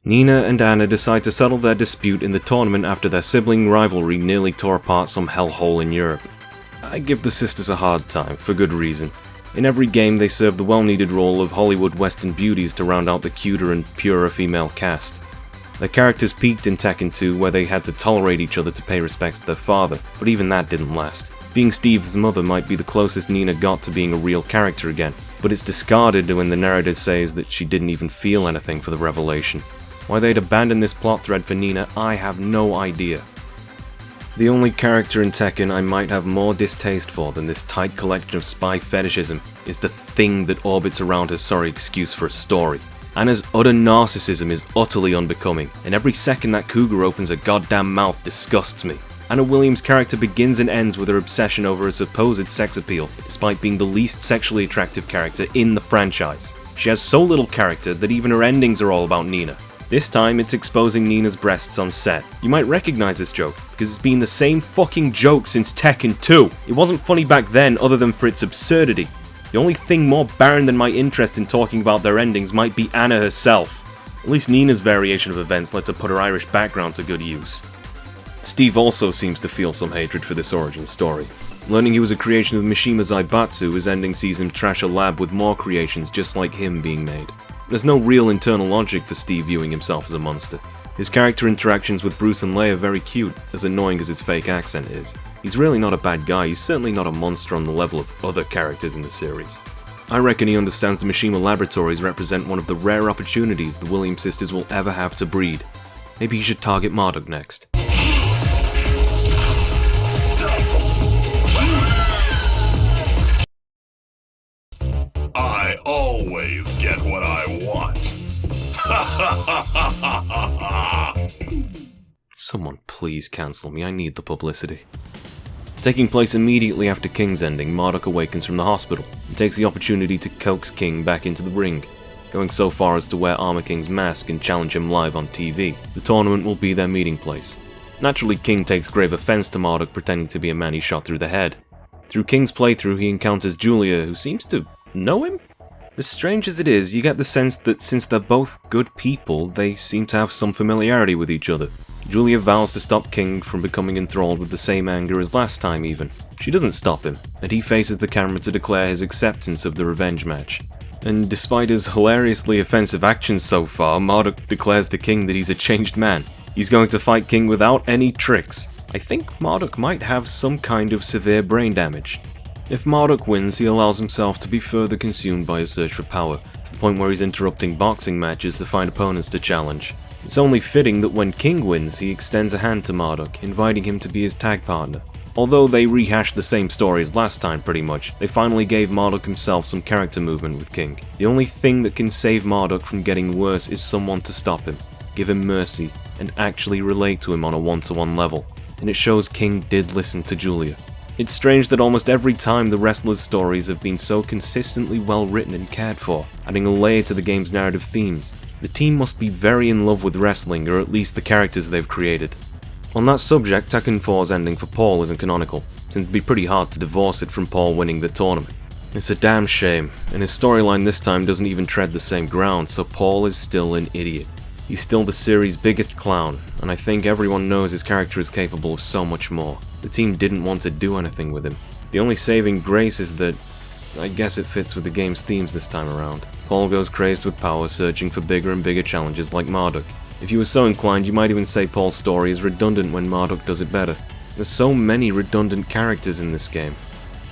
Nina and Anna decide to settle their dispute in the tournament after their sibling rivalry nearly tore apart some hellhole in Europe. I give the sisters a hard time, for good reason. In every game they serve the well-needed role of Hollywood Western beauties to round out the cuter and purer female cast. Their characters peaked in Tekken 2 where they had to tolerate each other to pay respects to their father, but even that didn't last. Being Steve's mother might be the closest Nina got to being a real character again, but it's discarded when the narrative says that she didn't even feel anything for the revelation. Why they'd abandon this plot thread for Nina, I have no idea. The only character in Tekken I might have more distaste for than this tight collection of spy fetishism is the thing that orbits around her sorry excuse for a story. Anna's utter narcissism is utterly unbecoming, and every second that cougar opens her goddamn mouth disgusts me. Anna Williams' character begins and ends with her obsession over a supposed sex appeal, despite being the least sexually attractive character in the franchise. She has so little character that even her endings are all about Nina. This time, it's exposing Nina's breasts on set. You might recognize this joke, because it's been the same fucking joke since Tekken 2. It wasn't funny back then other than for its absurdity. The only thing more barren than my interest in talking about their endings might be Anna herself. At least Nina's variation of events lets her put her Irish background to good use. Steve also seems to feel some hatred for this origin story. Learning he was a creation of Mishima Zaibatsu, his ending sees him trash a lab with more creations just like him being made. There's no real internal logic for Steve viewing himself as a monster. His character interactions with Bruce and Leia are very cute, as annoying as his fake accent is. He's really not a bad guy, he's certainly not a monster on the level of other characters in the series. I reckon he understands the Mishima Laboratories represent one of the rare opportunities the Williams sisters will ever have to breed. Maybe he should target Marduk next. I always get what I want. Someone please cancel me, I need the publicity. Taking place immediately after King's ending, Marduk awakens from the hospital and takes the opportunity to coax King back into the ring, going so far as to wear Armor King's mask and challenge him live on TV. The tournament will be their meeting place. Naturally, King takes grave offense to Marduk pretending to be a man he shot through the head. Through King's playthrough, he encounters Julia, who seems to know him? As strange as it is, you get the sense that since they're both good people, they seem to have some familiarity with each other. Julia vows to stop King from becoming enthralled with the same anger as last time even. She doesn't stop him, and he faces the camera to declare his acceptance of the revenge match. And despite his hilariously offensive actions so far, Marduk declares to King that he's a changed man. He's going to fight King without any tricks. I think Marduk might have some kind of severe brain damage. If Marduk wins, he allows himself to be further consumed by his search for power, to the point where he's interrupting boxing matches to find opponents to challenge. It's only fitting that when King wins, he extends a hand to Marduk, inviting him to be his tag partner. Although they rehashed the same story as last time pretty much, they finally gave Marduk himself some character movement with King. The only thing that can save Marduk from getting worse is someone to stop him, give him mercy, and actually relate to him on a one-to-one level. And it shows King did listen to Julia. It's strange that almost every time the wrestlers' stories have been so consistently well written and cared for, adding a layer to the game's narrative themes. The team must be very in love with wrestling, or at least the characters they've created. On that subject, Tekken 4's ending for Paul isn't canonical, since it'd be pretty hard to divorce it from Paul winning the tournament. It's a damn shame, and his storyline this time doesn't even tread the same ground, so Paul is still an idiot. He's still the series' biggest clown, and I think everyone knows his character is capable of so much more. The team didn't want to do anything with him. The only saving grace is that I guess it fits with the game's themes this time around. Paul goes crazed with power, searching for bigger and bigger challenges like Marduk. If you were so inclined, you might even say Paul's story is redundant when Marduk does it better. There's so many redundant characters in this game.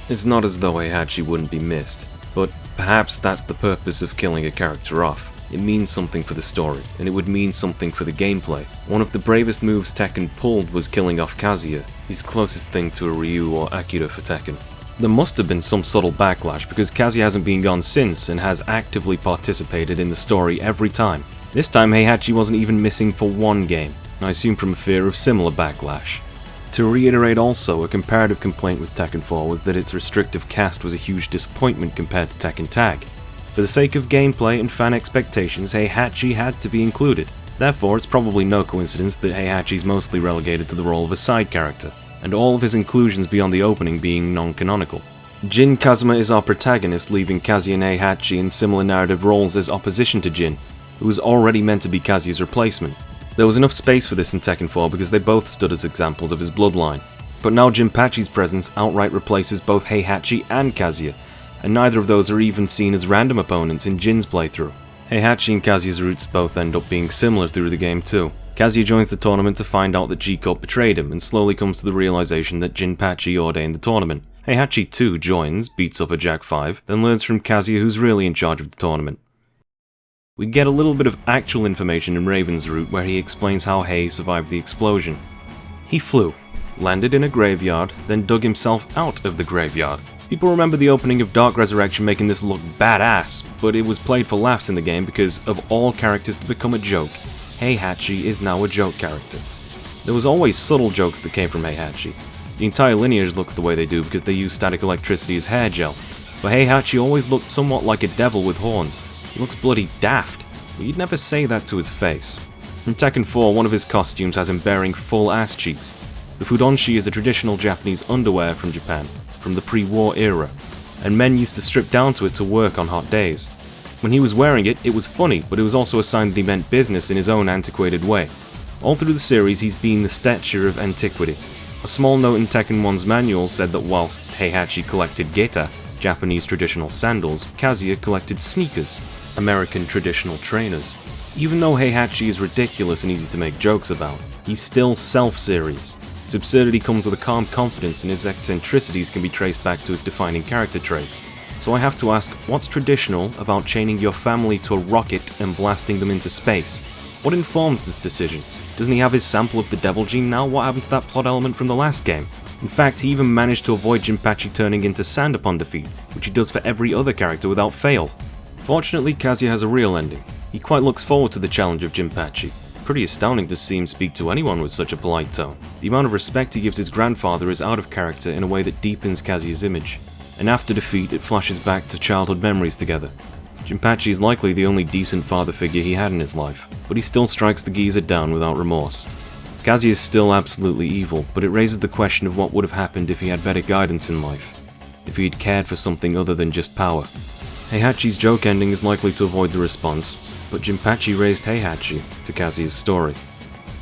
It's not as though Heihachi wouldn't be missed, but perhaps that's the purpose of killing a character off. It means something for the story, and it would mean something for the gameplay. One of the bravest moves Tekken pulled was killing off Kazuya. He's the closest thing to a Ryu or Akira for Tekken. There must have been some subtle backlash because Kazuya hasn't been gone since and has actively participated in the story every time. This time Heihachi wasn't even missing for one game, I assume from a fear of similar backlash. To reiterate also, a comparative complaint with Tekken 4 was that its restrictive cast was a huge disappointment compared to Tekken Tag. For the sake of gameplay and fan expectations, Heihachi had to be included. Therefore, it's probably no coincidence that Heihachi's mostly relegated to the role of a side character, and all of his inclusions beyond the opening being non-canonical. Jin Kazuma is our protagonist, leaving Kazuya and Heihachi in similar narrative roles as opposition to Jin. who was already meant to be Kazuya's replacement. There was enough space for this in Tekken 4 because they both stood as examples of his bloodline. But now Jinpachi's presence outright replaces both Heihachi and Kazuya, and neither of those are even seen as random opponents in Jin's playthrough. Heihachi and Kazuya's roots both end up being similar through the game too. Kazuya joins the tournament to find out that G-Corp betrayed him, and slowly comes to the realization that Jinpachi ordained the tournament. Heihachi too joins, beats up a Jack 5, then learns from Kazuya who's really in charge of the tournament. We get a little bit of actual information in Raven's route where he explains how Hei survived the explosion. He flew, landed in a graveyard, then dug himself out of the graveyard. People remember the opening of Dark Resurrection making this look badass, but it was played for laughs in the game because of all characters to become a joke. Heihachi is now a joke character. There was always subtle jokes that came from Heihachi. The entire lineage looks the way they do because they use static electricity as hair gel, but Heihachi always looked somewhat like a devil with horns. He looks bloody daft, but you'd never say that to his face. In Tekken 4, one of his costumes has him bearing full ass cheeks. The fudanshi is a traditional Japanese underwear from Japan, from the pre-war era, and men used to strip down to it to work on hot days. When he was wearing it, it was funny, but it was also a sign that he meant business in his own antiquated way. All through the series, he's been the stature of antiquity. A small note in Tekken 1's manual said that whilst Heihachi collected geta, Japanese traditional sandals, Kazuya collected sneakers, American traditional trainers. Even though Heihachi is ridiculous and easy to make jokes about, he's still self-serious. His absurdity comes with a calm confidence, and his eccentricities can be traced back to his defining character traits. So I have to ask, what's traditional about chaining your family to a rocket and blasting them into space? What informs this decision? Doesn't he have his sample of the devil gene now? What happened to that plot element from the last game? In fact, he even managed to avoid Jinpachi turning into sand upon defeat, which he does for every other character without fail. Fortunately, Kazuya has a real ending. He quite looks forward to the challenge of Jinpachi. Pretty astounding to see him speak to anyone with such a polite tone. The amount of respect he gives his grandfather is out of character in a way that deepens Kazuya's image. And after defeat, it flashes back to childhood memories together. Jinpachi is likely the only decent father figure he had in his life, but he still strikes the geezer down without remorse. Kazuya is still absolutely evil, but it raises the question of what would have happened if he had better guidance in life, if he had cared for something other than just power. Heihachi's joke ending is likely to avoid the response, but Jinpachi raised Heihachi to Kazuya's story.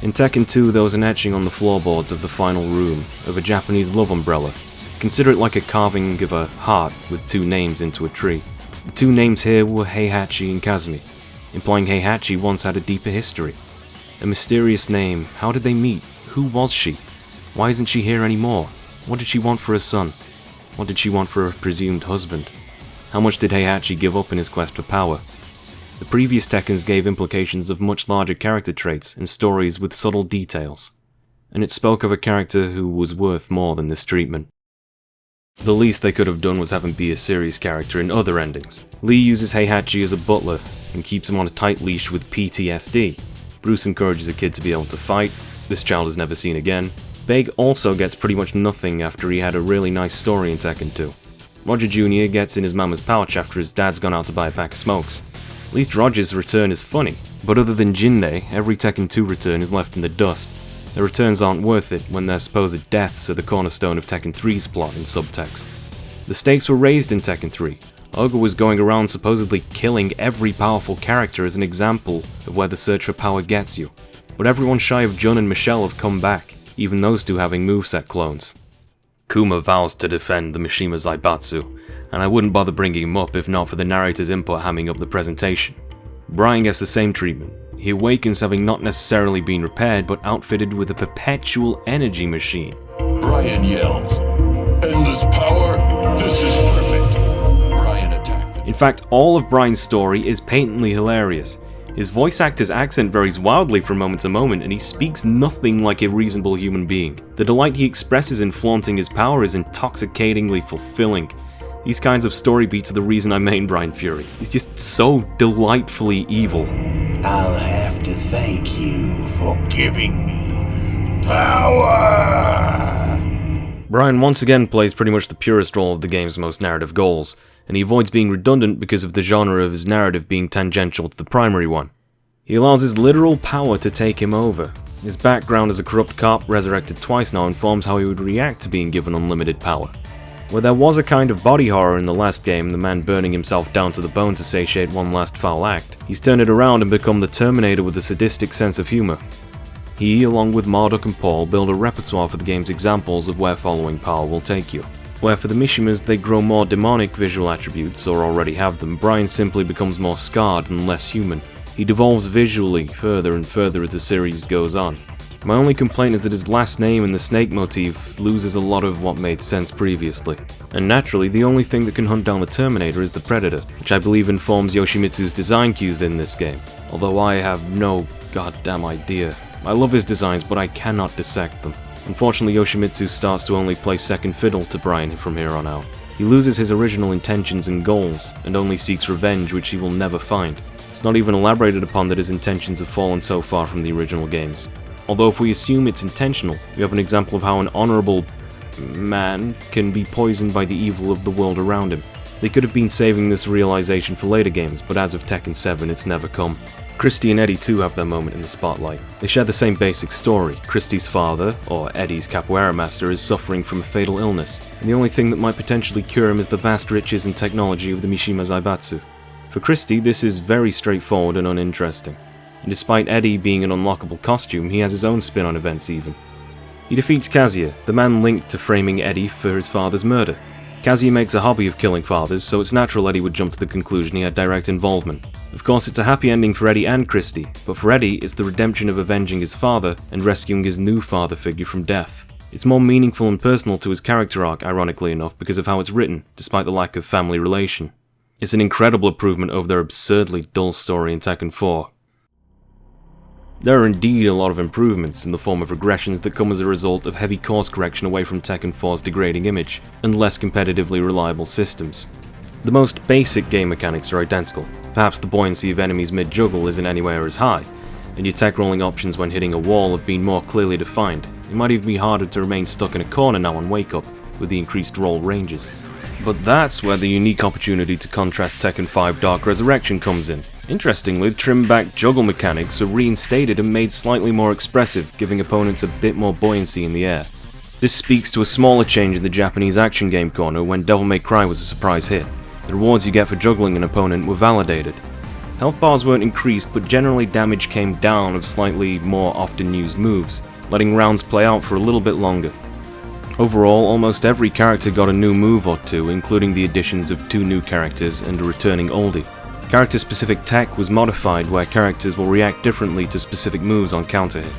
In Tekken 2 there was an etching on the floorboards of the final room of a Japanese love umbrella. Consider it like a carving of a heart with two names into a tree. The two names here were Heihachi and Kazumi, implying Heihachi once had a deeper history. A mysterious name. How did they meet? Who was she? Why isn't she here anymore? What did she want for her son? What did she want for her presumed husband? How much did Heihachi give up in his quest for power? The previous Tekkens gave implications of much larger character traits and stories with subtle details, and it spoke of a character who was worth more than this treatment. The least they could have done was have him be a serious character in other endings. Lee uses Heihachi as a butler and keeps him on a tight leash with PTSD. Bruce encourages a kid to be able to fight. This child is never seen again. Beg also gets pretty much nothing after he had a really nice story in Tekken 2. Roger Jr. gets in his mama's pouch after his dad's gone out to buy a pack of smokes. At least Roger's return is funny, but other than Jinnei, every Tekken 2 return is left in the dust. The returns aren't worth it when their supposed deaths are the cornerstone of Tekken 3's plot in subtext. The stakes were raised in Tekken 3. Ogre was going around supposedly killing every powerful character as an example of where the search for power gets you. But everyone shy of Jun and Michelle have come back, even those two having moveset clones. Kuma vows to defend the Mishima Zaibatsu, and I wouldn't bother bringing him up if not for the narrator's input hamming up the presentation. Bryan gets the same treatment. He awakens having not necessarily been repaired, but outfitted with a perpetual energy machine. Bryan yells, "Endless power? This is perfect." Bryan attacked. In fact, all of Bryan's story is patently hilarious. His voice actor's accent varies wildly from moment to moment, and he speaks nothing like a reasonable human being. The delight he expresses in flaunting his power is intoxicatingly fulfilling. These kinds of story beats are the reason I main Bryan Fury. He's just so delightfully evil. I'll have to thank you for giving me power. Bryan once again plays pretty much the purest role of the game's most narrative goals, and he avoids being redundant because of the genre of his narrative being tangential to the primary one. He allows his literal power to take him over. His background as a corrupt cop, resurrected twice now, informs how he would react to being given unlimited power. Where there was a kind of body horror in the last game, the man burning himself down to the bone to satiate one last foul act, he's turned it around and become the Terminator with a sadistic sense of humour. He, along with Marduk and Paul, build a repertoire for the game's examples of where following power will take you. Where for the Mishimas they grow more demonic visual attributes, or already have them, Bryan simply becomes more scarred and less human. He devolves visually further and further as the series goes on. My only complaint is that his last name and the snake motif loses a lot of what made sense previously. And naturally, the only thing that can hunt down the Terminator is the Predator, which I believe informs Yoshimitsu's design cues in this game, although I have no goddamn idea. I love his designs, but I cannot dissect them. Unfortunately, Yoshimitsu starts to only play second fiddle to Bryan from here on out. He loses his original intentions and goals, and only seeks revenge, which he will never find. It's not even elaborated upon that his intentions have fallen so far from the original games. Although if we assume it's intentional, we have an example of how an honourable man can be poisoned by the evil of the world around him. They could have been saving this realization for later games, but as of Tekken 7 it's never come. Christy&Eddy too have their moment in the spotlight. They share the same basic story. Christy's father, or Eddie's capoeira master, is suffering from a fatal illness, and the only thing that might potentially cure him is the vast riches and technology of the Mishima Zaibatsu. For Christy, this is very straightforward and uninteresting. And despite Eddie being an unlockable costume, he has his own spin on events even. He defeats Kazuya, the man linked to framing Eddie for his father's murder. Kazuya makes a hobby of killing fathers, so it's natural Eddie would jump to the conclusion he had direct involvement. Of course, it's a happy ending for Eddie and Christy, but for Eddie, it's the redemption of avenging his father and rescuing his new father figure from death. It's more meaningful and personal to his character arc, ironically enough, because of how it's written, despite the lack of family relation. It's an incredible improvement over their absurdly dull story in Tekken 4. There are indeed a lot of improvements in the form of regressions that come as a result of heavy course correction away from Tekken 4's degrading image, and less competitively reliable systems. The most basic game mechanics are identical. Perhaps the buoyancy of enemies mid-juggle isn't anywhere as high, and your tech rolling options when hitting a wall have been more clearly defined. It might even be harder to remain stuck in a corner now on Wake Up, with the increased roll ranges. But that's where the unique opportunity to contrast Tekken 5 Dark Resurrection comes in. Interestingly, the trimmed-back juggle mechanics were reinstated and made slightly more expressive, giving opponents a bit more buoyancy in the air. This speaks to a smaller change in the Japanese action game corner when Devil May Cry was a surprise hit. The rewards you get for juggling an opponent were validated. Health bars weren't increased, but generally damage came down of slightly more often used moves, letting rounds play out for a little bit longer. Overall, almost every character got a new move or two, including the additions of 2 new characters and a returning oldie. Character-specific tech was modified where characters will react differently to specific moves on counter hit.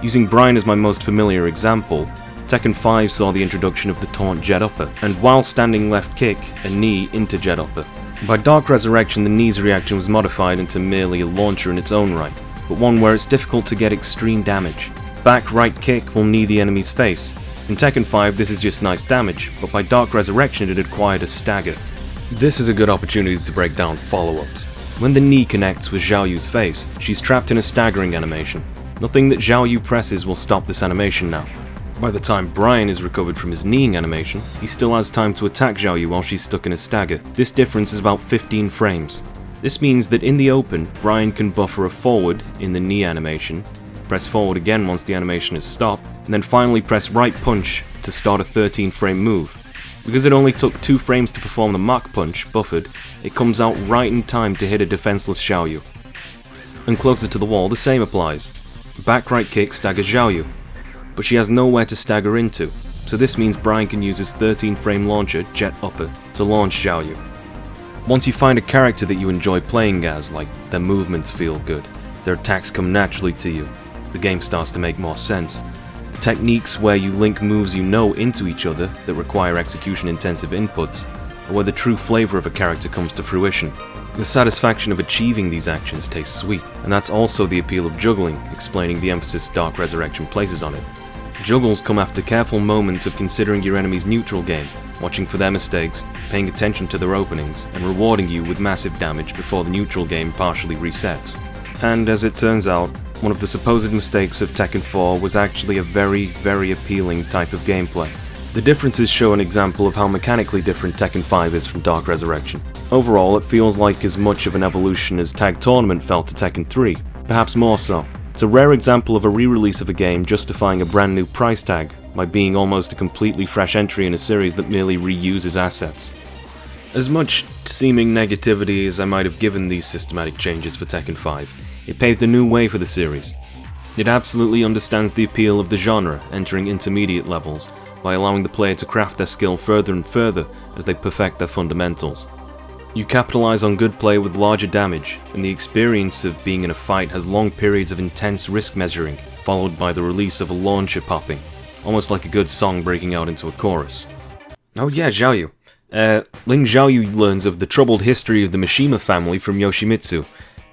Using Bryan as my most familiar example, Tekken 5 saw the introduction of the taunt jet upper, and while standing left kick, a knee into jet upper. By Dark Resurrection, the knee's reaction was modified into merely a launcher in its own right, but one where it's difficult to get extreme damage. Back right kick will knee the enemy's face. In Tekken 5 this is just nice damage, but by Dark Resurrection it acquired a stagger. This is a good opportunity to break down follow-ups. When the knee connects with Xiaoyu's face, she's trapped in a staggering animation. Nothing that Xiaoyu presses will stop this animation now. By the time Bryan is recovered from his kneeing animation, he still has time to attack Xiaoyu while she's stuck in a stagger. This difference is about 15 frames. This means that in the open, Bryan can buffer a forward in the knee animation, press forward again once the animation is stopped, and then finally press right punch to start a 13-frame move. Because it only took 2 frames to perform the Mach punch, buffered, it comes out right in time to hit a defenseless Xiaoyu. And closer to the wall, the same applies. Back right kick staggers Xiaoyu, but she has nowhere to stagger into, so this means Bryan can use his 13-frame launcher, Jet Upper, to launch Xiaoyu. Once you find a character that you enjoy playing as, like their movements feel good, their attacks come naturally to you, the game starts to make more sense. The techniques where you link moves you know into each other that require execution-intensive inputs are where the true flavor of a character comes to fruition. The satisfaction of achieving these actions tastes sweet, and that's also the appeal of juggling, explaining the emphasis Dark Resurrection places on it. Juggles come after careful moments of considering your enemy's neutral game, watching for their mistakes, paying attention to their openings, and rewarding you with massive damage before the neutral game partially resets. And as it turns out, one of the supposed mistakes of Tekken 4 was actually a very, very appealing type of gameplay. The differences show an example of how mechanically different Tekken 5 is from Dark Resurrection. Overall, it feels like as much of an evolution as Tag Tournament felt to Tekken 3, perhaps more so. It's a rare example of a re-release of a game justifying a brand new price tag, by being almost a completely fresh entry in a series that merely reuses assets. As much seeming negativity as I might have given these systematic changes for Tekken 5, it paved a new way for the series. It absolutely understands the appeal of the genre, entering intermediate levels, by allowing the player to craft their skill further and further as they perfect their fundamentals. You capitalize on good play with larger damage, and the experience of being in a fight has long periods of intense risk measuring, followed by the release of a launcher popping, almost like a good song breaking out into a chorus. Oh yeah, Xiaoyu. Ling Xiaoyu learns of the troubled history of the Mishima family from Yoshimitsu,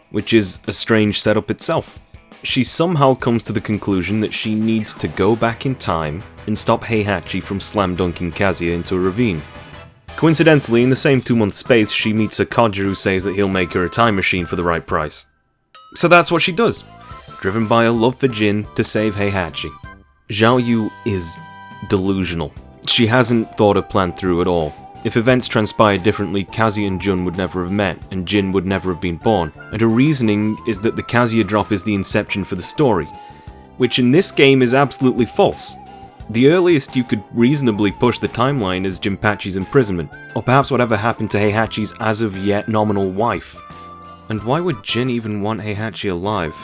which is a strange setup itself. She somehow comes to the conclusion that she needs to go back in time and stop Heihachi from slam-dunking Kazuya into a ravine. Coincidentally, in the same 2-month space, she meets a codger who says that he'll make her a time machine for the right price. So that's what she does, driven by a love for Jin to save Heihachi. Xiaoyu is delusional. She hasn't thought a plan through at all. If events transpired differently, Kazuya and Jun would never have met, and Jin would never have been born, and her reasoning is that the Kazuya drop is the inception for the story, which in this game is absolutely false. The earliest you could reasonably push the timeline is Jinpachi's imprisonment, or perhaps whatever happened to Heihachi's as-of-yet nominal wife. And why would Jin even want Heihachi alive?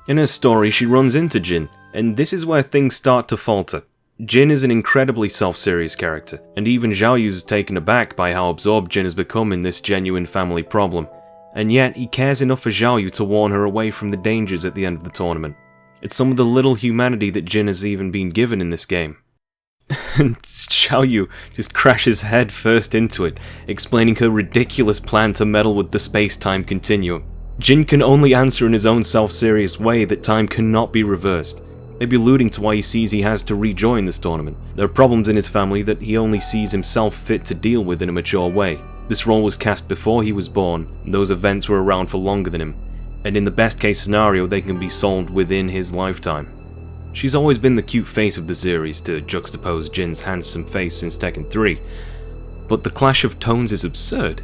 In her story, she runs into Jin, and this is where things start to falter. Jin is an incredibly self-serious character, and even Xiaoyu's taken aback by how absorbed Jin has become in this genuine family problem, and yet he cares enough for Xiaoyu to warn her away from the dangers at the end of the tournament. It's some of the little humanity that Jin has even been given in this game. And Xiaoyu just crashes head first into it, explaining her ridiculous plan to meddle with the space-time continuum. Jin can only answer in his own self-serious way that time cannot be reversed, maybe alluding to why he sees he has to rejoin this tournament. There are problems in his family that he only sees himself fit to deal with in a mature way. This role was cast before he was born, and those events were around for longer than him, and in the best case scenario they can be solved within his lifetime. She's always been the cute face of the series to juxtapose Jin's handsome face since Tekken 3, but the clash of tones is absurd.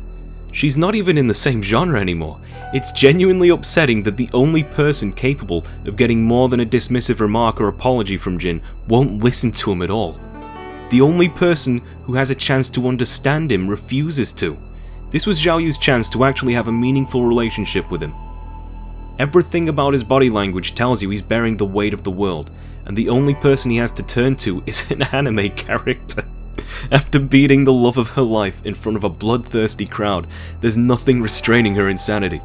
She's not even in the same genre anymore. It's genuinely upsetting that the only person capable of getting more than a dismissive remark or apology from Jin won't listen to him at all. The only person who has a chance to understand him refuses to. This was Xiaoyu's chance to actually have a meaningful relationship with him. Everything about his body language tells you he's bearing the weight of the world, and the only person he has to turn to is an anime character. After beating the love of her life in front of a bloodthirsty crowd, there's nothing restraining her insanity.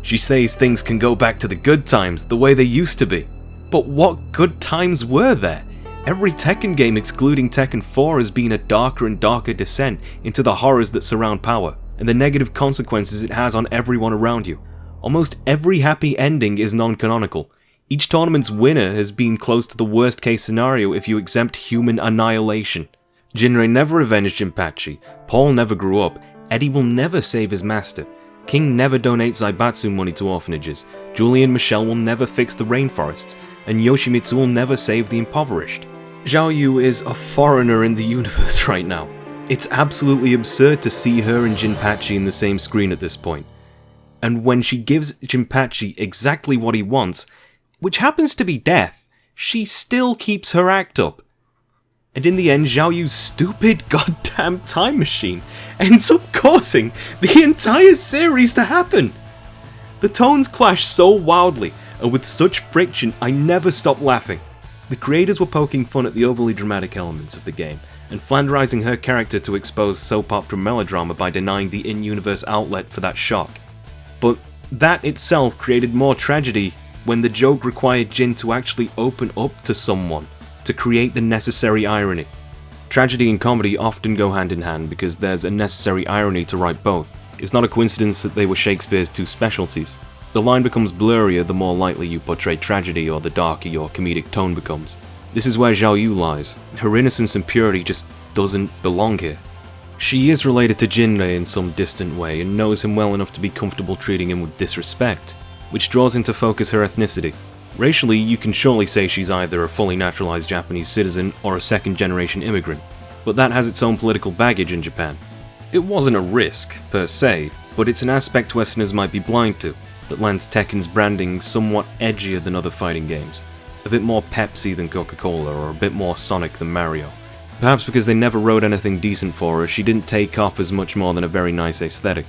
She says things can go back to the good times, the way they used to be. But what good times were there? Every Tekken game excluding Tekken 4 has been a darker and darker descent into the horrors that surround power, and the negative consequences it has on everyone around you. Almost every happy ending is non-canonical. Each tournament's winner has been close to the worst case scenario if you exempt human annihilation. Jinrei never avenged Jinpachi, Paul never grew up, Eddie will never save his master, King never donates Zaibatsu money to orphanages, Julie and Michelle will never fix the rainforests, and Yoshimitsu will never save the impoverished. Xiaoyu is a foreigner in the universe right now. It's absolutely absurd to see her and Jinpachi in the same screen at this point. And when she gives Jinpachi exactly what he wants, which happens to be death, she still keeps her act up. And in the end, Xiaoyu's stupid goddamn time machine ends up causing the entire series to happen. The tones clash so wildly, and with such friction, I never stopped laughing. The creators were poking fun at the overly dramatic elements of the game, and flanderizing her character to expose soap opera melodrama by denying the in-universe outlet for that shock. But that itself created more tragedy when the joke required Jin to actually open up to someone to create the necessary irony. Tragedy and comedy often go hand in hand because there's a necessary irony to write both. It's not a coincidence that they were Shakespeare's two specialties. The line becomes blurrier the more lightly you portray tragedy or the darker your comedic tone becomes. This is where Xiaoyu lies. Her innocence and purity just doesn't belong here. She is related to Jinrei in some distant way and knows him well enough to be comfortable treating him with disrespect, which draws into focus her ethnicity. Racially, you can surely say she's either a fully naturalized Japanese citizen or a second-generation immigrant, but that has its own political baggage in Japan. It wasn't a risk, per se, but it's an aspect Westerners might be blind to, that lends Tekken's branding somewhat edgier than other fighting games. a bit more Pepsi than Coca-Cola, or a bit more Sonic than Mario. Perhaps because they never wrote anything decent for her, she didn't take off as much more than a very nice aesthetic.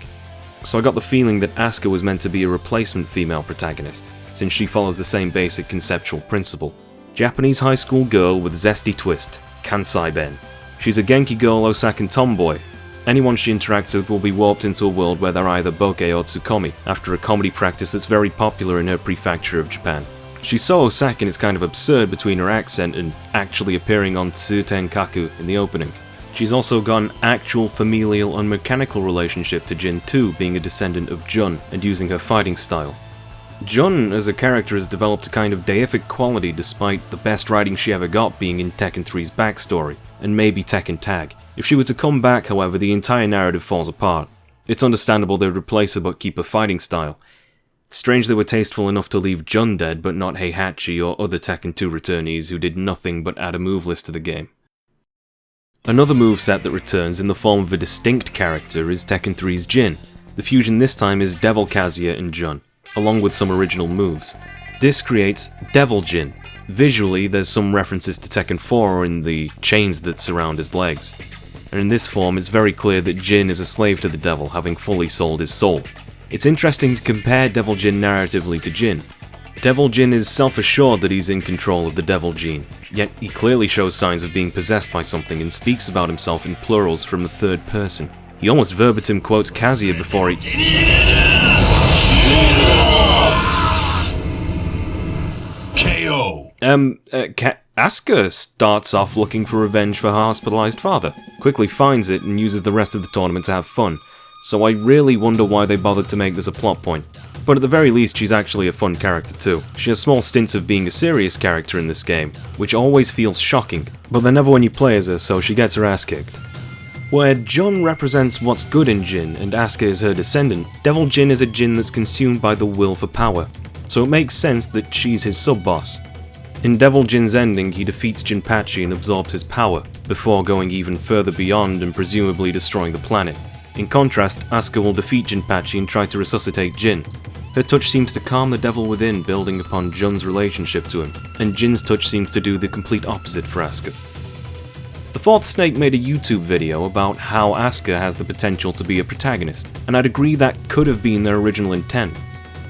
So I got the feeling that Asuka was meant to be a replacement female protagonist, since she follows the same basic conceptual principle. Japanese high school girl with zesty twist, Kansai Ben. She's a Genki girl Osakan tomboy. Anyone she interacts with will be warped into a world where they're either Boke or Tsukkomi, after a comedy practice that's very popular in her prefecture of Japan. She's so Osakan it's kind of absurd between her accent and actually appearing on Tsutenkaku in the opening. She's also got an actual familial and mechanical relationship to Jin too, being a descendant of Jun and using her fighting style. Jun as a character has developed a kind of deific quality despite the best writing she ever got being in Tekken 3's backstory, and maybe Tekken Tag. If she were to come back, however, the entire narrative falls apart. It's understandable they'd replace her but keep her fighting style. It's strange they were tasteful enough to leave Jun dead but not Heihachi or other Tekken 2 returnees who did nothing but add a move list to the game. Another moveset that returns in the form of a distinct character is Tekken 3's Jin. The fusion this time is Devil Kazuya and Jun, along with some original moves. This creates Devil Jin. Visually, there's some references to Tekken 4 in the chains that surround his legs. And in this form, it's very clear that Jin is a slave to the devil, having fully sold his soul. It's interesting to compare Devil Jin narratively to Jin. Devil Jin is self-assured that he's in control of the Devil Gene, yet he clearly shows signs of being possessed by something and speaks about himself in plurals from the third person. He almost verbatim quotes Kazuya before he... KO! Asuka starts off looking for revenge for her hospitalized father, quickly finds it and uses the rest of the tournament to have fun, so I really wonder why they bothered to make this a plot point. But at the very least, she's actually a fun character too. She has small stints of being a serious character in this game, which always feels shocking, but they're never when you play as her, so she gets her ass kicked. Where Jun represents what's good in Jin and Asuka is her descendant, Devil Jin is a Jin that's consumed by the will for power, so it makes sense that she's his sub-boss. In Devil Jin's ending, he defeats Jinpachi and absorbs his power, before going even further beyond and presumably destroying the planet. In contrast, Asuka will defeat Jinpachi and try to resuscitate Jin. Her touch seems to calm the devil within, building upon Jun's relationship to him, and Jin's touch seems to do the complete opposite for Asuka. The Fourth Snake made a YouTube video about how Asuka has the potential to be a protagonist, and I'd agree that could have been their original intent,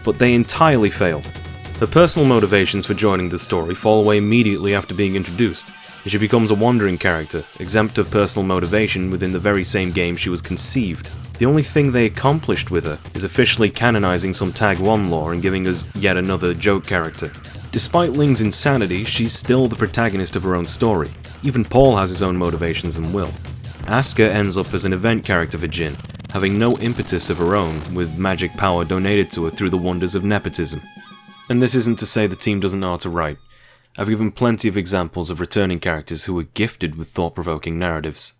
but they entirely failed. Her personal motivations for joining the story fall away immediately after being introduced, and she becomes a wandering character, exempt of personal motivation within the very same game she was conceived. The only thing they accomplished with her is officially canonizing some Tag 1 lore and giving us yet another joke character. Despite Ling's insanity, she's still the protagonist of her own story. Even Paul has his own motivations and will. Asuka ends up as an event character for Jin, having no impetus of her own, with magic power donated to her through the wonders of nepotism. And this isn't to say the team doesn't know how to write. I've given plenty of examples of returning characters who were gifted with thought-provoking narratives.